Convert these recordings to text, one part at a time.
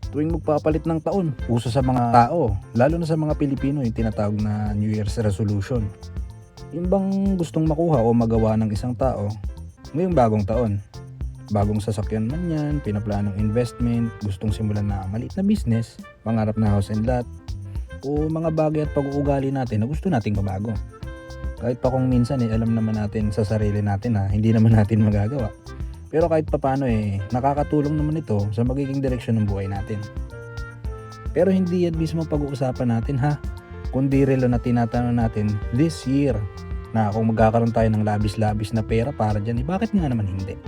tuwing magpapalit ng taon. Uso sa mga tao, lalo na sa mga Pilipino, yung tinatawag na New Year's resolution. Yung bang gustong makuha o magawa ng isang tao ngayong bagong taon. Bagong sasakyan man yan, pinaplanong investment, gustong simulan na maliit na business, pangarap na house and lot, o mga bagay at pag-uugali natin na gusto nating mabago. Kahit pa kung minsan alam naman natin sa sarili natin hindi naman natin magagawa. Pero kahit papaano nakakatulong naman ito sa magiging direksyon ng buhay natin. Pero hindi yan mismo pag-uusapan natin kundi relo na tinatanong natin this year na kung magkakaroon tayo ng labis-labis na pera para dyan, bakit nga naman hindi?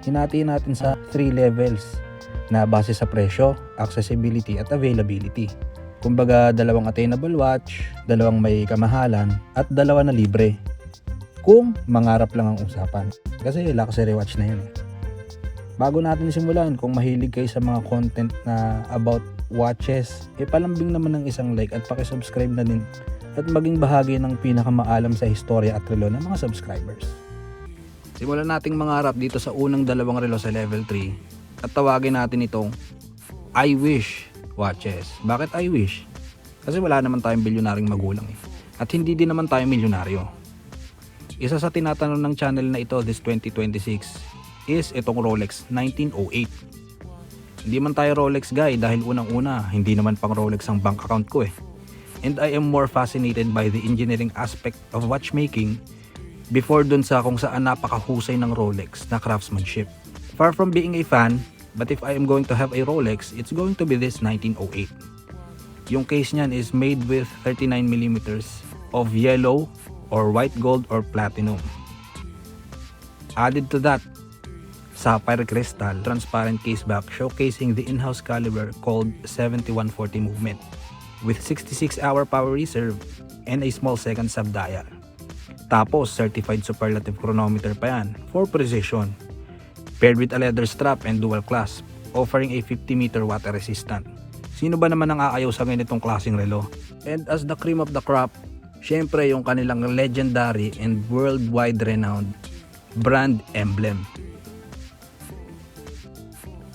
Hinatiin natin sa 3 levels na base sa presyo, accessibility at availability. Kumbaga 2 attainable watch, 2 may kamahalan at 2 na libre. Kung mangarap lang ang usapan. Kasi luxury watch na yun. Bago natin simulan, kung mahilig kayo sa mga content na about watches, palambing naman ng isang like at pakisubscribe na din at maging bahagi ng pinakamaalam sa historya at relo ng mga subscribers. Simulan nating mangarap dito sa unang 2 relo sa level 3 at tawagin natin itong I wish watches. Bakit I wish? Kasi wala naman tayong bilyonaring magulang at hindi din naman tayo milyonaryo. Isa sa tinatanong ng channel na ito this 2026 is itong Rolex 1908. Hindi man tayo Rolex guy dahil unang-una hindi naman pang Rolex ang bank account ko and I am more fascinated by the engineering aspect of watchmaking before dun sa kung saan napakahusay ng Rolex na craftsmanship. Far from being a fan, but if I am going to have a Rolex, it's going to be this 1908. Yung case niyan is made with 39mm of yellow or white gold or platinum. Added to that, sapphire crystal, transparent case back showcasing the in-house caliber called 7140 movement with 66-hour power reserve and a small second sub-dial. Tapos certified superlative chronometer pa yan for precision, paired with a leather strap and dual clasp, offering a 50-meter water resistant. Sino ba naman ang aayaw sa ganitong klaseng relo? And as the cream of the crop, syempre yung kanilang legendary and worldwide renowned brand emblem.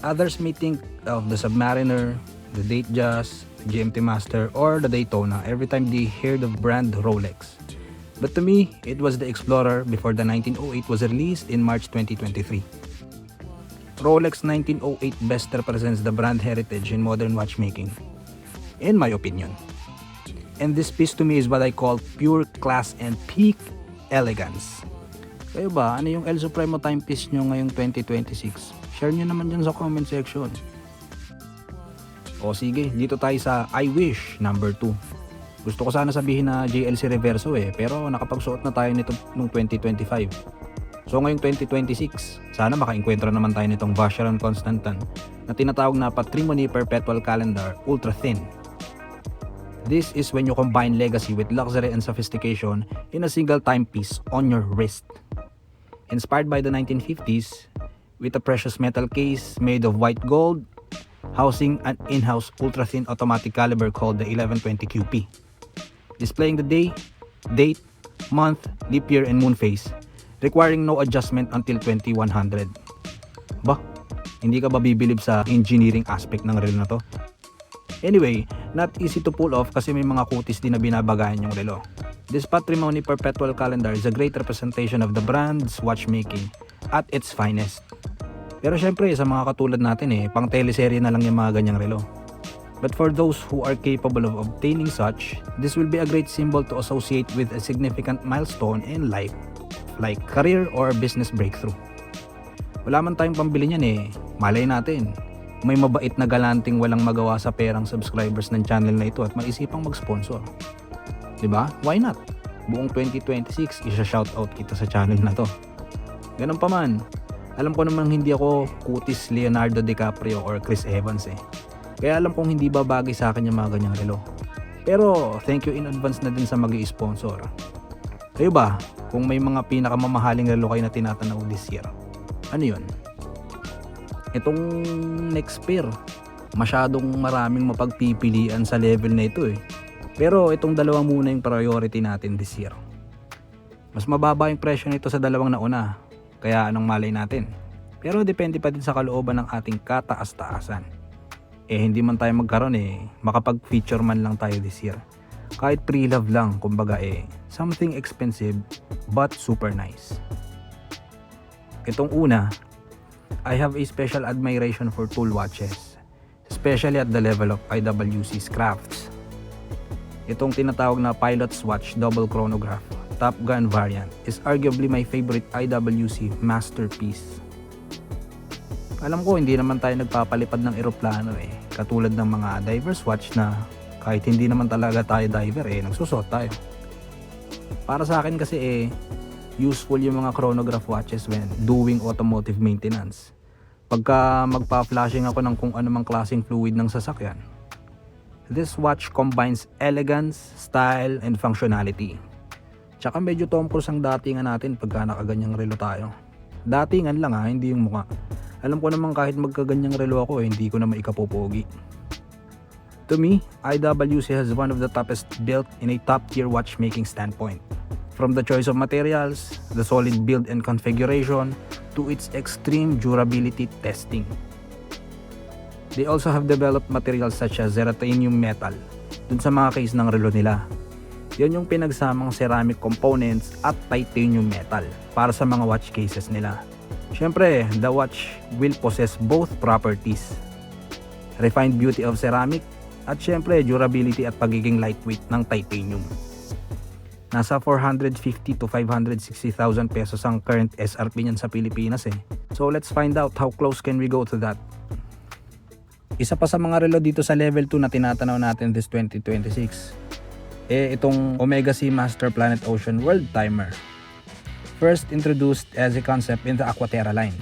Others may think of the Submariner, the Datejust, the GMT Master, or the Daytona every time they heard of brand Rolex. But to me, it was the Explorer before the 1908 was released in March 2023. Rolex 1908 best represents the brand heritage in modern watchmaking, in my opinion. And this piece to me is what I call pure class and peak elegance. Kayo ba, ano yung El Supremo timepiece nyo ngayong 2026? Share nyo naman dyan sa comment section. O sige, dito tayo sa I wish number 2. Gusto ko sana sabihin na JLC Reverso pero nakapagsuot na tayo nito noong 2025. So ngayong 2026, sana makainkwentro naman tayo nitong Vacheron Constantin na tinatawag na Patrimony Perpetual Calendar Ultra Thin. This is when you combine legacy with luxury and sophistication in a single timepiece on your wrist. Inspired by the 1950s, with a precious metal case made of white gold, housing an in-house ultra-thin automatic caliber called the 1120 QP. Displaying the day, date, month, leap year, and moon phase, requiring no adjustment until 2100. Hindi ka ba bibilib sa engineering aspect ng relo na to? Anyway, not easy to pull off kasi may mga kutis din na binabagayan yung relo. This Patrimony Perpetual Calendar is a great representation of the brand's watchmaking at its finest. Pero syempre sa mga katulad natin pang teleserye na lang yung mga ganyang relo. But for those who are capable of obtaining such, this will be a great symbol to associate with a significant milestone in life, like career or business breakthrough. Wala man tayong pambili niyan malay natin, may mabait na galanting walang magawa sa perang subscribers ng channel na ito at maisipang mag-sponsor. Diba? Why not? Buong 2026, isa-shoutout kita sa channel na to. Ganun pa man, alam ko namang hindi ako kutis Leonardo DiCaprio or Chris Evans Kaya alam kong hindi babagay sa akin yung mga ganyang relo. Pero thank you in advance na din sa mag-i-sponsor. Kayo ba, kung may mga pinakamamahaling relo kayo na tinatanaw this year, ano yun? Itong next pair, masyadong maraming mapagpipilian sa level na ito Pero itong dalawa muna yung priority natin this year. Mas mababa yung presyo nito sa dalawang nauna, kaya anong malay natin. Pero depende pa din sa kalooban ng ating kataas-taasan. hindi man tayo magkaroon makapag-feature man lang tayo this year. Kahit pre-love lang, kumbaga something expensive but super nice. Itong una, I have a special admiration for tool watches, especially at the level of IWC's crafts. Itong tinatawag na Pilot's Watch Double Chronograph Top Gun variant is arguably my favorite IWC masterpiece. Alam ko hindi naman tayo nagpapalipad ng eroplano katulad ng mga diver's watch na kahit hindi naman talaga tayo diver nagsusot tayo. Para sa akin kasi useful yung mga chronograph watches when doing automotive maintenance. Pagka magpa-flashing ako ng kung anumang klaseng fluid ng sasakyan. This watch combines elegance, style, and functionality. Tsaka medyo Tom Cruise ang datingan natin pagka nakaganyang relo tayo. Datingan lang hindi yung mukha. Alam ko naman kahit magkaganyang relo ako hindi ko na maikapopogi. To me, IWC has one of the toughest built in a top tier watchmaking standpoint. From the choice of materials, the solid build and configuration, to its extreme durability testing. They also have developed materials such as zeranium metal dun sa mga case ng relo nila. Yan yung pinagsamang ceramic components at titanium metal para sa mga watch cases nila. Syempre, the watch will possess both properties. Refined beauty of ceramic at syempre durability at pagiging lightweight ng titanium. Nasa 450 to 560,000 pesos ang current SRP niyan sa Pilipinas So let's find out how close can we go to that. Isa pa sa mga relo dito sa level 2 na tinatanaw natin this 2026 itong Omega Seamaster Planet Ocean World Timer. First introduced as a concept in the Aquaterra line.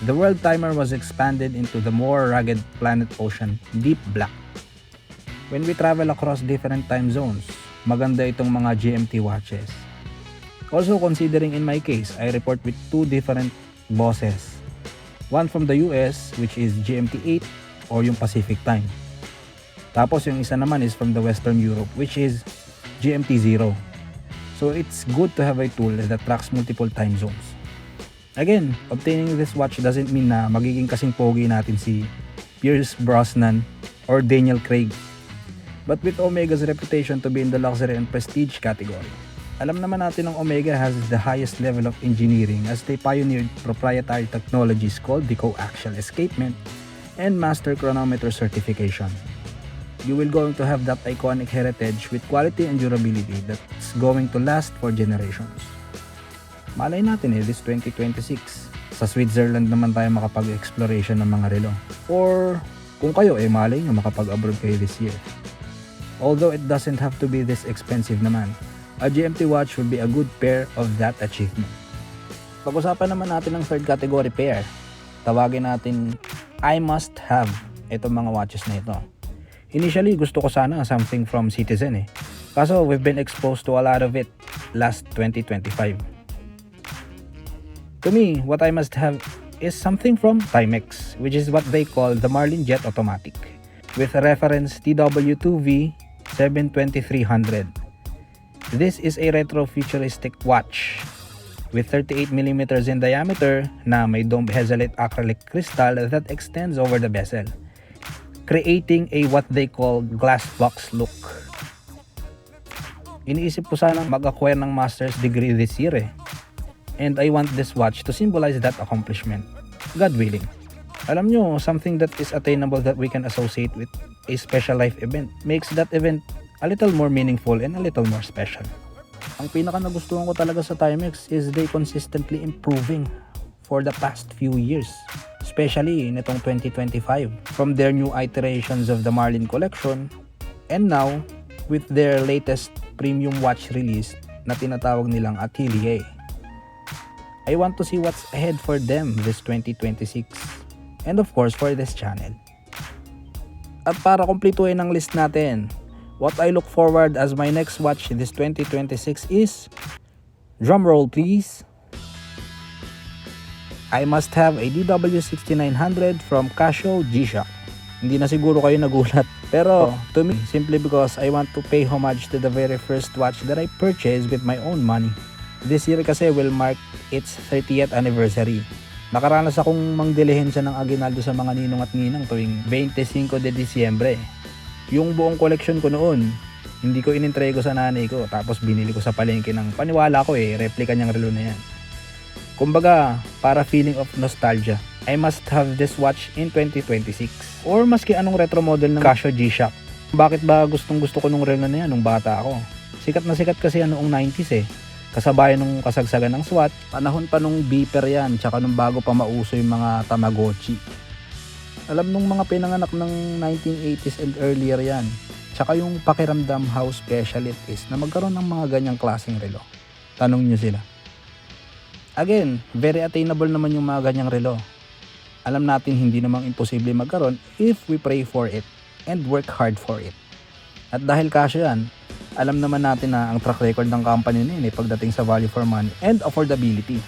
The World Timer was expanded into the more rugged Planet Ocean Deep Black. When we travel across different time zones, maganda itong mga GMT watches. Also considering in my case, I report with two different bosses. One from the US which is GMT 8 or yung Pacific time. Tapos yung isa naman is from the Western Europe which is GMT 0. So it's good to have a tool that tracks multiple time zones. Again, obtaining this watch doesn't mean na magiging kasing pogi natin si Pierce Brosnan or Daniel Craig. But with Omega's reputation to be in the luxury and prestige category, alam naman natin ang Omega has the highest level of engineering as they pioneered proprietary technologies called the coaxial escapement and master chronometer certification. You will going to have that iconic heritage with quality and durability that's going to last for generations. Malay natin this 2026. Sa Switzerland naman tayo makapag-exploration ng mga relo. Or kung kayo malay nyo makapag-abroad kayo this year. Although it doesn't have to be this expensive naman, a GMT watch would be a good pair of that achievement. Pag-usapan naman natin ang third category pair. Tawagin natin I must have itong mga watches na ito. Initially, gusto ko sana something from Citizen Kaso we've been exposed to a lot of it last 2025. To me, what I must have is something from Timex, which is what they call the Marlin Jet Automatic, with reference TW2V 72300. This is a retro futuristic watch with 38mm in diameter na may domed hazelite acrylic crystal that extends over the bezel, creating a what they call glass box look. Iniisip ko sanang mag-acquire ng master's degree this year and I want this watch to symbolize that accomplishment, God willing. Alam nyo, something that is attainable that we can associate with a special life event makes that event a little more meaningful and a little more special. Ang pinaka nagustuhan ko talaga sa Timex is they consistently improving for the past few years, especially nitong 2025, from their new iterations of the Marlin collection and now with their latest premium watch release na tinatawag nilang Atelier. I want to see what's ahead for them this 2026 and of course for this channel. At para kumpletuhin ang list natin, what I look forward as my next watch this 2026 is, drumroll please, I must have a DW6900 from Casio G-Shock. Hindi na siguro kayo nagulat. Pero to me, simply because I want to pay homage to the very first watch that I purchased with my own money. This year kasi will mark its 30th anniversary. Nakaranas akong mangdilihensya ng aguinaldo sa mga ninong at ninang tuwing 25 de Disyembre. Yung buong koleksyon ko noon, hindi ko inintrego sa nanay ko, tapos binili ko sa palengke ng paniwala ko replika niyang relo na yan. Kumbaga, para feeling of nostalgia, I must have this watch in 2026. Or maski anong retro model ng Casio G-Shock. Bakit ba gustong gusto ko nung relo na yan nung bata ako? Sikat na sikat kasi yan noong 90s Kasabayan nung kasagsagan ng SWAT, panahon pa nung beeper yan, tsaka nung bago pa mauso yung mga Tamagotchi. Alam nung mga pinanganak ng 1980s and earlier yan. Tsaka yung pakiramdam how special it is na magkaroon ng mga ganyang klaseng relo. Tanong nyo sila. Again, very attainable naman yung mga ganyang relo. Alam natin hindi namang imposible magkaroon if we pray for it and work hard for it. At dahil Casio yan, alam naman natin na ang track record ng company na yun pagdating sa value for money and affordability.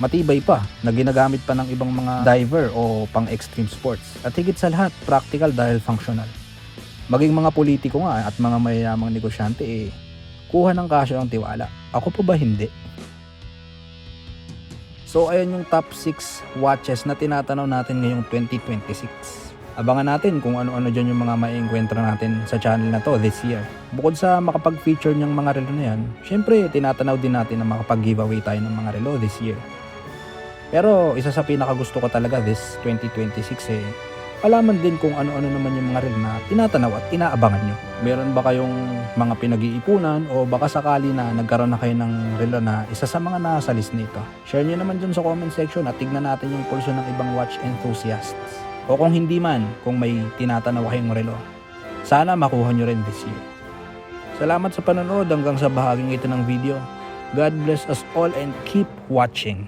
Matibay pa na ginagamit pa ng ibang mga diver o pang extreme sports. At higit sa lahat, practical dahil functional. Maging mga politiko nga at mga mayayamang negosyante kuha ng Casio ang tiwala. Ako pa ba hindi? So ayan yung top 6 watches na tinatanaw natin ngayong 2026. Abangan natin kung ano-ano dyan yung mga maiengkwentro natin sa channel na to this year. Bukod sa makapag-feature niyang mga relo na yan, syempre tinatanaw din natin na makapag-giveaway tayo ng mga relo this year. Pero isa sa pinakagusto ko talaga this 2026 alaman din kung ano-ano naman yung mga relo na tinatanaw at inaabangan nyo. Meron ba kayong mga pinag-iipunan o baka sakali na nagkaroon na kayo ng relo na isa sa mga nasa list nito? Share nyo naman dyan sa comment section at tignan natin yung pulso ng ibang watch enthusiasts. O kung hindi man, kung may tinatanaw kayong relo, sana makuha nyo rin this year. Salamat sa panonood hanggang sa bahaging ito ng video. God bless us all and keep watching.